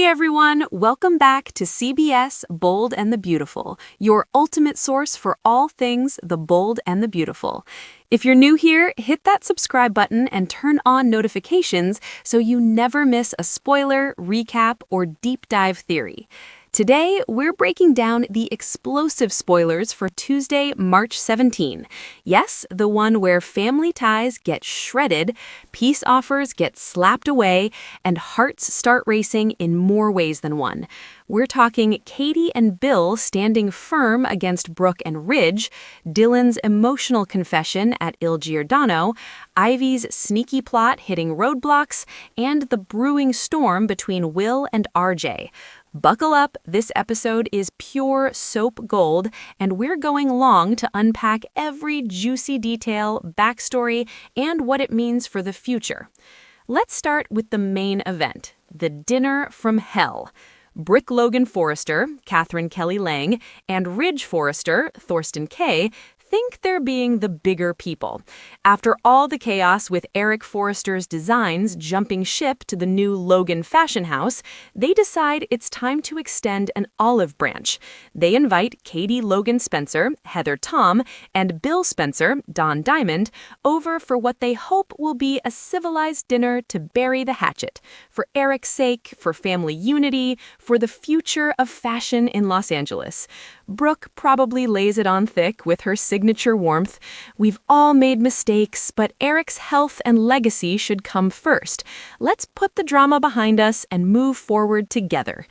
Hey everyone, welcome back to CBS Bold and the Beautiful, your ultimate source for all things the bold and the beautiful. If you're new here, hit that subscribe button and turn on notifications so you never miss a spoiler, recap, or deep dive theory. Today, we're breaking down the explosive spoilers for Tuesday, March 17. Yes, the one where family ties get shredded, peace offers get slapped away, and hearts start racing in more ways than one. We're talking Katie and Bill standing firm against Brooke and Ridge, Dylan's emotional confession at Il Giordano, Ivy's sneaky plot hitting roadblocks, and the brewing storm between Will and RJ. Buckle up, this episode is pure soap gold, and we're going long to unpack every juicy detail, backstory, and what it means for the future. Let's start with the main event, the dinner from hell. Brick Logan Forrester, Catherine Kelly Lang, and Ridge Forrester, Thorsten Kaye, think they're being the bigger people. After all the chaos with Eric Forrester's designs jumping ship to the new Logan fashion house, they decide it's time to extend an olive branch. They invite Katie Logan Spencer, Heather Tom, and Bill Spencer, Don Diamond, over for what they hope will be a civilized dinner to bury the hatchet. For Eric's sake, for family unity, for the future of fashion in Los Angeles. Brooke probably lays it on thick with her signature warmth. We've all made mistakes, but Eric's health and legacy should come first. Let's put the drama behind us and move forward together.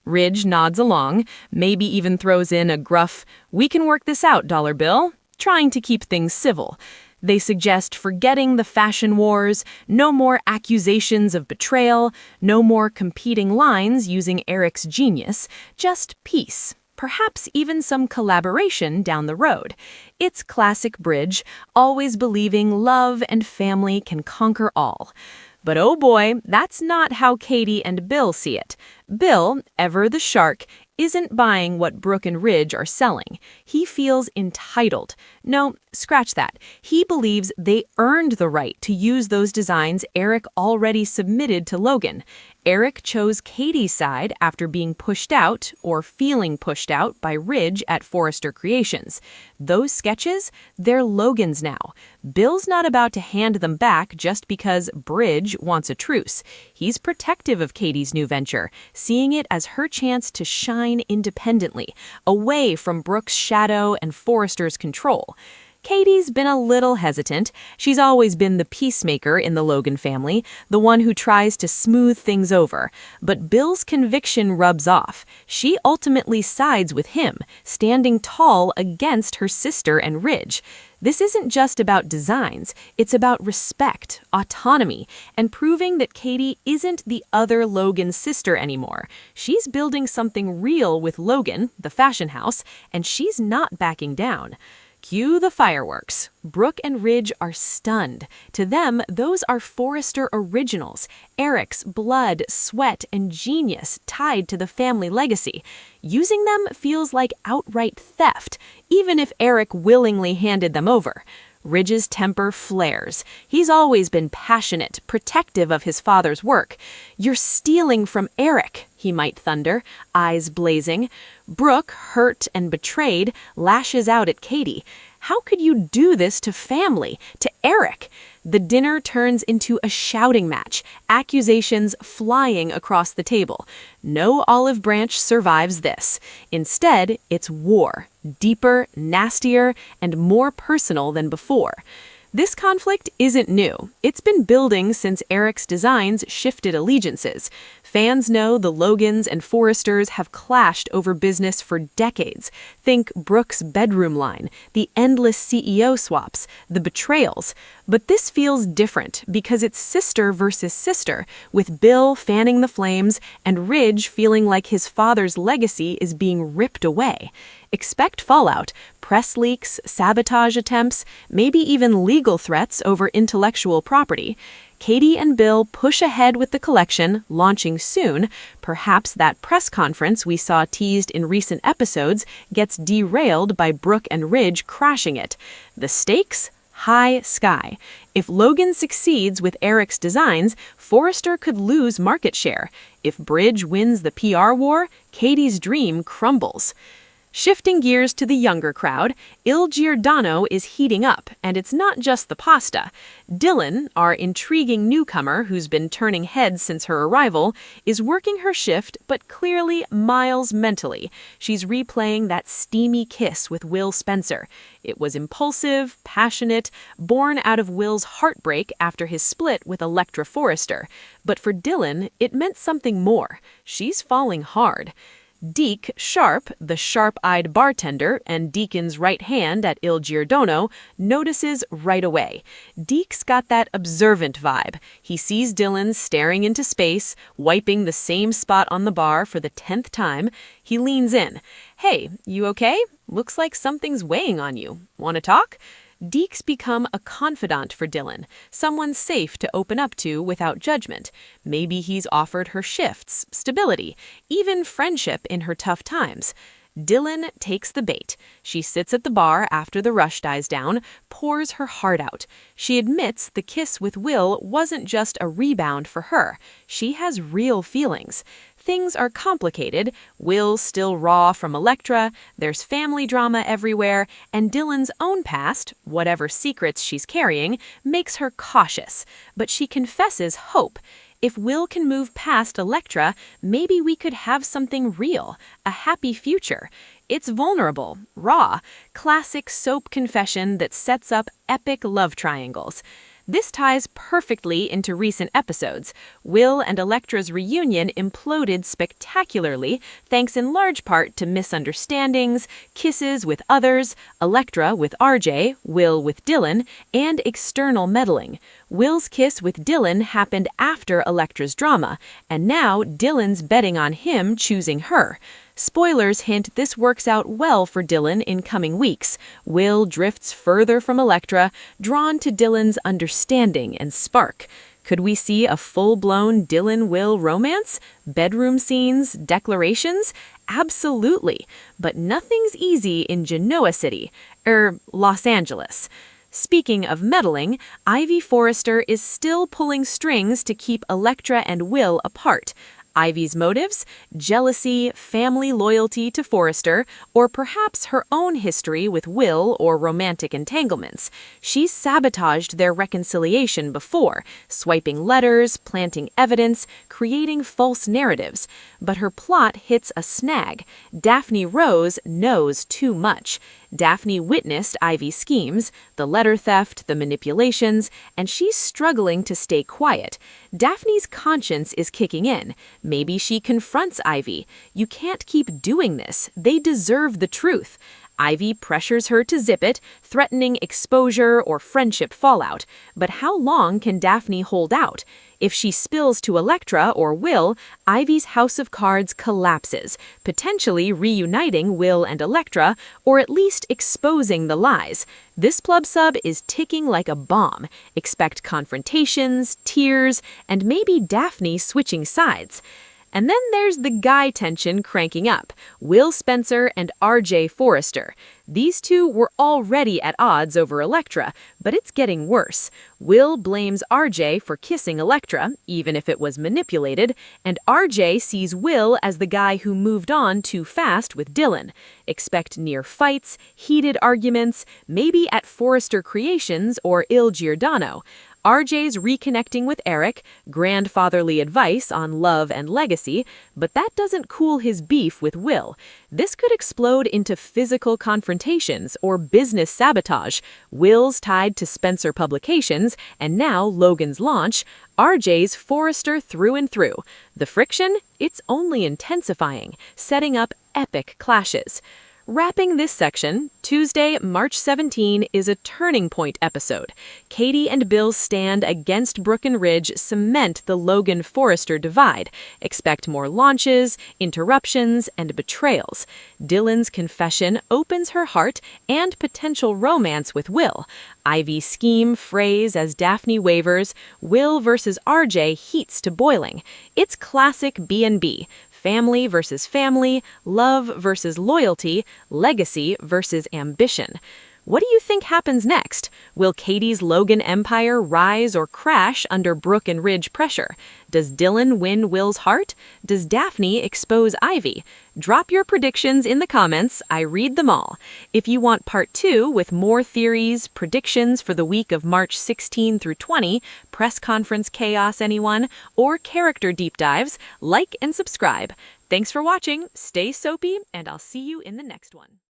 Ridge nods along, maybe even throws in a gruff, "We can work this out, Dollar Bill," trying to keep things civil. They suggest forgetting the fashion wars, no more accusations of betrayal, no more competing lines using Eric's genius, just peace. Perhaps even some collaboration down the road. It's classic Bridge, always believing love and family can conquer all. But oh boy, that's not how Katie and Bill see it. Bill, ever the shark, isn't buying what Brooke and Ridge are selling. He feels entitled. No, scratch that. He believes they earned the right to use those designs Eric already submitted to Logan. Eric chose Katie's side after being pushed out, or feeling pushed out, by Ridge at Forrester Creations. Those sketches, they're Logan's now. Bill's not about to hand them back just because Bridge wants a truce. He's protective of Katie's new venture, seeing it as her chance to shine independently, away from Brooke's shadow and Forrester's control. Katie's been a little hesitant. She's always been the peacemaker in the Logan family, the one who tries to smooth things over. But Bill's conviction rubs off. She ultimately sides with him, standing tall against her sister and Ridge. This isn't just about designs, it's about respect, autonomy, and proving that Katie isn't the other Logan sister anymore. She's building something real with Logan, the fashion house, and she's not backing down. Cue the fireworks. Brooke and Ridge are stunned. To them, those are Forrester originals, Eric's blood, sweat, and genius tied to the family legacy. Using them feels like outright theft, even if Eric willingly handed them over. Ridge's temper flares. He's always been passionate, protective of his father's work. "You're stealing from Eric," he might thunder, eyes blazing. Brooke, hurt and betrayed, lashes out at Katie. "How could you do this to family, to Eric?" The dinner turns into a shouting match, accusations flying across the table. No olive branch survives this. Instead, it's war, deeper, nastier, and more personal than before. This conflict isn't new. It's been building since Eric's designs shifted allegiances. Fans know the Logans and Forresters have clashed over business for decades. Think Brooke's bedroom line, the endless CEO swaps, the betrayals. But this feels different because it's sister versus sister, with Bill fanning the flames and Ridge feeling like his father's legacy is being ripped away. Expect fallout, press leaks, sabotage attempts, maybe even legal threats over intellectual property. Katie and Bill push ahead with the collection, launching soon. Perhaps that press conference we saw teased in recent episodes gets derailed by Brooke and Ridge crashing it. The stakes? High sky. If Logan succeeds with Eric's designs, Forrester could lose market share. If Bridge wins the PR war, Katie's dream crumbles. Shifting gears to the younger crowd, Il Giordano is heating up, and it's not just the pasta. Dylan, our intriguing newcomer who's been turning heads since her arrival, is working her shift but clearly miles mentally. She's replaying that steamy kiss with Will Spencer. It was impulsive, passionate, born out of Will's heartbreak after his split with Electra Forrester. But for Dylan, it meant something more. She's falling hard. Deke Sharp, the sharp-eyed bartender and Deacon's right hand at Il Giordano, notices right away. Deke's got that observant vibe. He sees Dylan staring into space, wiping the same spot on the bar for the 10th time. He leans in. "Hey, you okay? Looks like something's weighing on you. Want to talk?" Deke's become a confidant for Dylan, someone safe to open up to without judgment. Maybe he's offered her shifts, stability, even friendship in her tough times. Dylan takes the bait. She sits at the bar after the rush dies down, pours her heart out. She admits the kiss with Will wasn't just a rebound for her. She has real feelings. Things are complicated. Will's still raw from Electra, there's family drama everywhere, and Dylan's own past, whatever secrets she's carrying, makes her cautious. But she confesses hope. If Will can move past Electra, maybe we could have something real, a happy future. It's vulnerable, raw, classic soap confession that sets up epic love triangles. This ties perfectly into recent episodes. Will and Electra's reunion imploded spectacularly, thanks in large part to misunderstandings, kisses with others, Electra with RJ, Will with Dylan, and external meddling. Will's kiss with Dylan happened after Electra's drama, and now Dylan's betting on him choosing her. Spoilers hint this works out well for Dylan in coming weeks. Will drifts further from Electra, drawn to Dylan's understanding and spark. Could we see a full-blown Dylan-Will romance? Bedroom scenes? Declarations? Absolutely. But nothing's easy in Genoa City, Los Angeles. Speaking of meddling, Ivy Forrester is still pulling strings to keep Electra and Will apart. Ivy's motives? Jealousy, family loyalty to Forrester, or perhaps her own history with Will or romantic entanglements. She's sabotaged their reconciliation before, swiping letters, planting evidence, creating false narratives. But her plot hits a snag. Daphne Rose knows too much. Daphne witnessed Ivy's schemes, the letter theft, the manipulations, and she's struggling to stay quiet. Daphne's conscience is kicking in. Maybe she confronts Ivy. You can't keep doing this. They deserve the truth. Ivy pressures her to zip it, threatening exposure or friendship fallout. But how long can Daphne hold out? If she spills to Electra or Will, Ivy's house of cards collapses, potentially reuniting Will and Electra, or at least exposing the lies. This plub sub is ticking like a bomb. Expect confrontations, tears, and maybe Daphne switching sides. And then there's the guy tension cranking up, Will Spencer and RJ Forrester. These two were already at odds over Electra, but it's getting worse. Will blames RJ for kissing Electra, even if it was manipulated, and RJ sees Will as the guy who moved on too fast with Dylan. Expect near fights, heated arguments, maybe at Forrester Creations or Il Giordano. RJ's reconnecting with Eric, grandfatherly advice on love and legacy, but that doesn't cool his beef with Will. This could explode into physical confrontations or business sabotage. Will's tied to Spencer Publications, and now Logan's launch. RJ's Forrester through and through. The friction? It's only intensifying, setting up epic clashes. Wrapping this section, Tuesday, March 17 is a turning point episode. Katie and Bill's stand against Brooke and Ridge cement the Logan-Forrester divide. Expect more launches, interruptions, and betrayals. Dylan's confession opens her heart and potential romance with Will. Ivy's scheme frays as Daphne wavers. Will versus RJ heats to boiling. It's classic B&B. Family versus family, love versus loyalty, legacy versus ambition. What do you think happens next? Will Katie's Logan empire rise or crash under Brooke and Ridge pressure? Does Dylan win Will's heart? Does Daphne expose Ivy? Drop your predictions in the comments. I read them all. If you want part 2 with more theories, predictions for the week of March 16 through 20, press conference chaos anyone, or character deep dives, like and subscribe. Thanks for watching, stay soapy, and I'll see you in the next one.